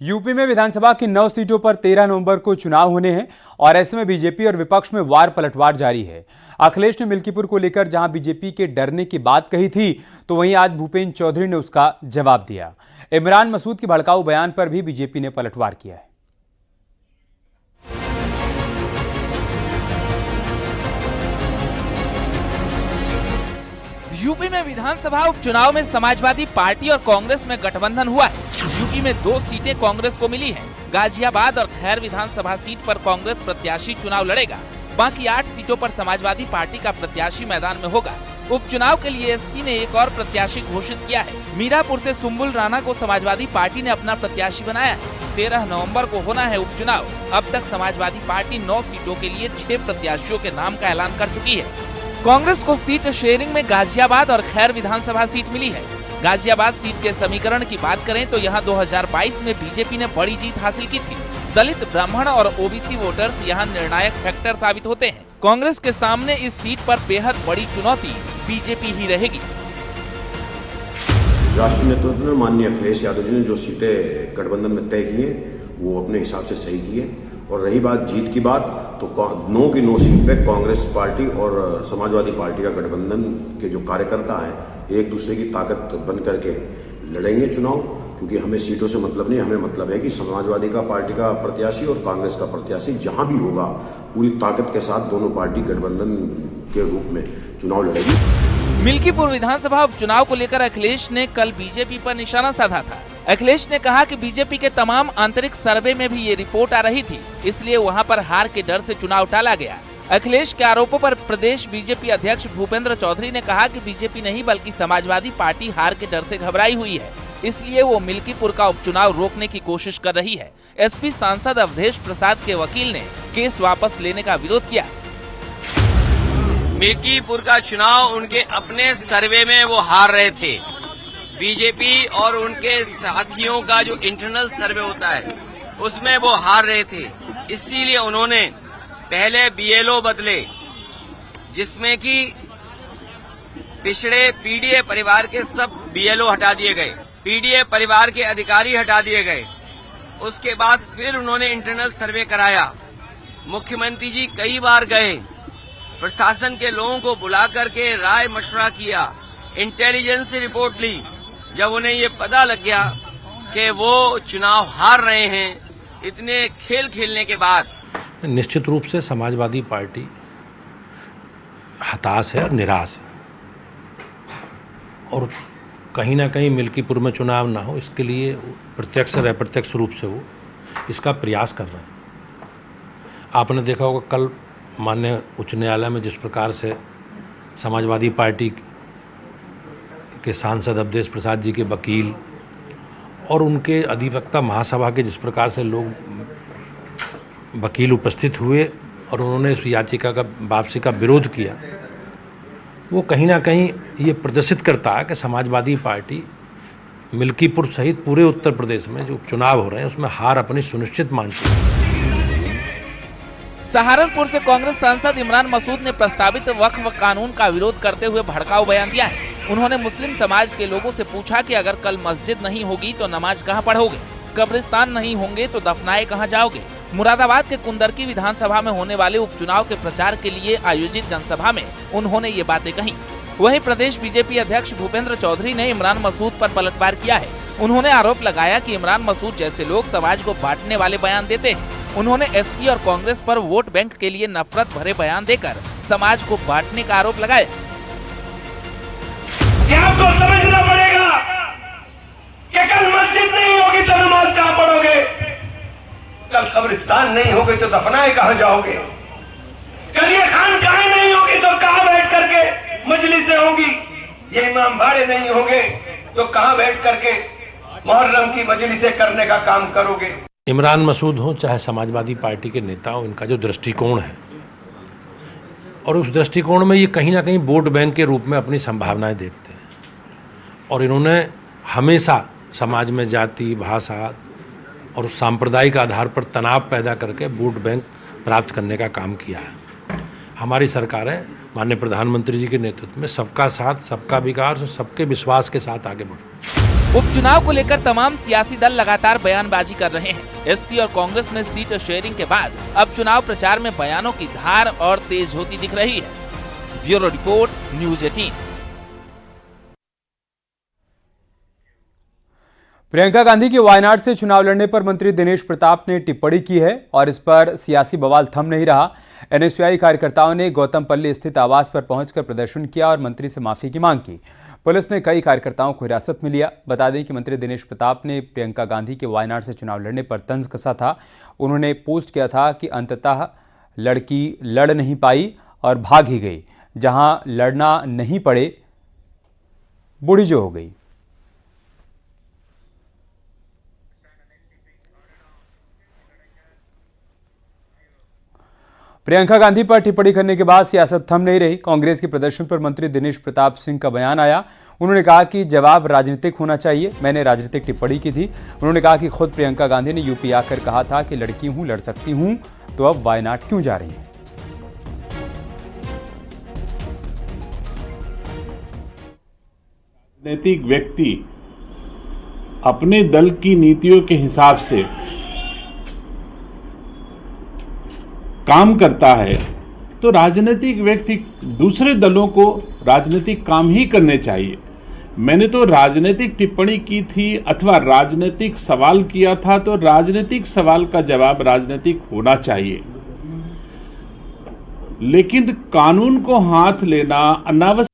UP में विधानसभा की 9 सीटों पर 13 नवंबर को चुनाव होने हैं और ऐसे में बीजेपी और विपक्ष में वार पलटवार जारी है। अखिलेश ने मिल्कीपुर को लेकर जहां बीजेपी के डरने की बात कही थी, तो वहीं आज भूपेंद्र चौधरी ने उसका जवाब दिया। इमरान मसूद के भड़काऊ बयान पर भी बीजेपी ने पलटवार किया है। यूपी में विधानसभा उपचुनाव में समाजवादी पार्टी और कांग्रेस में गठबंधन हुआ है। यूपी में 2 सीटें कांग्रेस को मिली हैं। गाजियाबाद और खैर विधानसभा सीट पर कांग्रेस प्रत्याशी चुनाव लड़ेगा। बाकी 8 सीटों पर समाजवादी पार्टी का प्रत्याशी मैदान में होगा। उपचुनाव के लिए एसपी ने एक और प्रत्याशी घोषित किया है। मीरापुर से सुम्बुल राणा को समाजवादी पार्टी ने अपना प्रत्याशी बनाया है। 13 नवंबर को होना है उपचुनाव। अब तक समाजवादी पार्टी 9 सीटों के लिए 6 प्रत्याशियों के नाम का ऐलान कर चुकी है। कांग्रेस को सीट शेयरिंग में गाजियाबाद और खैर विधानसभा सीट मिली है। गाजियाबाद सीट के समीकरण की बात करें तो यहां 2022 में बीजेपी ने बड़ी जीत हासिल की थी। दलित, ब्राह्मण और ओबीसी वोटर्स यहां निर्णायक फैक्टर साबित होते हैं। कांग्रेस के सामने इस सीट पर बेहद बड़ी चुनौती बीजेपी ही रहेगी। राष्ट्रीय नेतृत्व ने माननीय अखिलेश यादव जी ने जो सीटें गठबंधन में तय की है वो अपने हिसाब से सही की है। और रही बात जीत की बात, तो 9 की 9 सीट पे कांग्रेस पार्टी और समाजवादी पार्टी का गठबंधन के जो कार्यकर्ता है एक दूसरे की ताकत बन करके लड़ेंगे चुनाव, क्योंकि हमें सीटों से मतलब नहीं, हमें मतलब है कि समाजवादी का पार्टी का प्रत्याशी और कांग्रेस का प्रत्याशी जहां भी होगा पूरी ताकत के साथ दोनों पार्टी गठबंधन के रूप में चुनाव लड़ेगी। मिल्कीपुर विधानसभा उपचुनाव को लेकर अखिलेश ने कल बीजेपी पर निशाना साधा था। अखिलेश ने कहा कि बीजेपी के तमाम आंतरिक सर्वे में भी ये रिपोर्ट आ रही थी, इसलिए वहां पर हार के डर से चुनाव टाला गया। अखिलेश के आरोपों पर प्रदेश बीजेपी अध्यक्ष भूपेंद्र चौधरी ने कहा कि बीजेपी नहीं बल्कि समाजवादी पार्टी हार के डर से घबराई हुई है, इसलिए वो मिल्कीपुर का उपचुनाव रोकने की कोशिश कर रही है। एसपी सांसद अवधेश प्रसाद के वकील ने केस वापस लेने का विरोध किया। मिल्कीपुर का चुनाव उनके अपने सर्वे में वो हार रहे थे। बीजेपी और उनके साथियों का जो इंटरनल सर्वे होता है उसमें वो हार रहे थे, इसीलिए उन्होंने पहले बीएलओ बदले, जिसमें कि पिछड़े पीडीए परिवार के सब बीएलओ हटा दिए गए, पीडीए परिवार के अधिकारी हटा दिए गए। उसके बाद फिर उन्होंने इंटरनल सर्वे कराया। मुख्यमंत्री जी कई बार गए, प्रशासन के लोगों को बुला करके राय मशवरा किया, इंटेलिजेंस से रिपोर्ट ली। जब उन्हें ये पता लग गया कि वो चुनाव हार रहे हैं, इतने खेल खेलने के बाद निश्चित रूप से समाजवादी पार्टी हताश है और निराश है, और कहीं ना कहीं मिल्कीपुर में चुनाव ना हो इसके लिए प्रत्यक्ष और अप्रत्यक्ष रूप से वो इसका प्रयास कर रहे हैं। आपने देखा होगा कल माननीय उच्च न्यायालय में जिस प्रकार से समाजवादी पार्टी के सांसद अवधेश प्रसाद जी के वकील और उनके अधिवक्ता महासभा के जिस प्रकार से लोग वकील उपस्थित हुए और उन्होंने इस याचिका का वापसी का विरोध किया, वो कहीं ना कहीं ये प्रदर्शित करता है कि समाजवादी पार्टी मिल्कीपुर सहित पूरे उत्तर प्रदेश में जो उपचुनाव हो रहे हैं उसमें हार अपनी सुनिश्चित मानती है। सहारनपुर से कांग्रेस सांसद इमरान मसूद ने प्रस्तावित वक्फ कानून का विरोध करते हुए भड़काऊ बयान दिया है। उन्होंने मुस्लिम समाज के लोगों से पूछा कि अगर कल मस्जिद नहीं होगी तो नमाज कहां पढ़ोगे, कब्रिस्तान नहीं होंगे तो दफनाए कहां जाओगे। मुरादाबाद के कुंदरकी विधानसभा में होने वाले उपचुनाव के प्रचार के लिए आयोजित जनसभा में उन्होंने ये बातें कही। वहीं प्रदेश बीजेपी अध्यक्ष भूपेंद्र चौधरी ने इमरान मसूद पर पलटवार किया है। उन्होंने आरोप लगाया कि इमरान मसूद जैसे लोग समाज को बांटने वाले बयान देते हैं। उन्होंने एसपी और कांग्रेस पर वोट बैंक के लिए नफरत भरे बयान देकर समाज को बांटने का आरोप लगाया। आपको समझना पड़ेगा कि कल मस्जिद नहीं होगी तो नमाज कहां पढ़ोगे, कल कब्रिस्तान नहीं होगी तो दफनाए कहां जाओगे, कल ये खानकाहें नहीं होगी तो कहां बैठ करके मजलिसें होंगी, ये इमाम बाड़े नहीं होंगे तो कहां बैठ करके मुहर्रम की मजलिसें करने का काम करोगे। इमरान मसूद हो चाहे समाजवादी पार्टी के नेता हो, इनका जो दृष्टिकोण है और उस दृष्टिकोण में ये कहीं ना कहीं वोट बैंक के रूप में अपनी संभावनाएं देखते हैं, और इन्होंने हमेशा समाज में जाति, भाषा और सांप्रदायिक आधार पर तनाव पैदा करके वोट बैंक प्राप्त करने का काम किया है। हमारी सरकारें माननीय प्रधानमंत्री जी के नेतृत्व में सबका साथ, सबका विकास और सबके विश्वास के साथ आगे बढ़। उपचुनाव को लेकर तमाम सियासी दल लगातार बयानबाजी कर रहे हैं। एसपी और कांग्रेस में सीट शेयरिंग के बाद अब चुनाव प्रचार में बयानों की धार और तेज होती दिख रही है। Bureau report, news 18। Priyanka Gandhi के वायनाड से चुनाव लड़ने पर मंत्री दिनेश प्रताप ने टिप्पणी की है और इस पर सियासी बवाल थम नहीं रहा। एनएसयूआई कार्यकर्ताओं ने गौतमपल्ली स्थित आवास पर पहुंचकर प्रदर्शन किया और मंत्री से माफी की मांग की। पुलिस ने कई कार्यकर्ताओं को हिरासत में लिया। बता दें कि मंत्री दिनेश प्रताप ने प्रियंका गांधी के वायनाड से चुनाव लड़ने पर तंज कसा था। उन्होंने पोस्ट किया था कि अंततः लड़की लड़ नहीं पाई और भाग ही गई। जहां लड़ना नहीं पड़े, बूढ़ी जो हो गई। प्रियंका गांधी पर टिप्पणी करने के बाद सियासत थम नहीं रही। कांग्रेस के प्रदर्शन पर मंत्री दिनेश प्रताप सिंह का बयान आया। उन्होंने कहा कि जवाब राजनीतिक होना चाहिए। मैंने राजनीतिक टिप्पणी की थी। उन्होंने कहा कि खुद प्रियंका गांधी ने यूपी आकर कहा था कि लड़की हूं, लड़ सकती हूं, तो अब वायनाड क्यों जा रही हैं? राजनीतिक व्यक्ति अपने दल की नीतियों के हिसाब से काम करता है तो राजनीतिक व्यक्ति दूसरे दलों को राजनीतिक काम ही करने चाहिए। मैंने तो राजनीतिक टिप्पणी की थी अथवा राजनीतिक सवाल किया था, तो राजनीतिक सवाल का जवाब राजनीतिक होना चाहिए। लेकिन कानून को हाथ लेना, अनावश्यक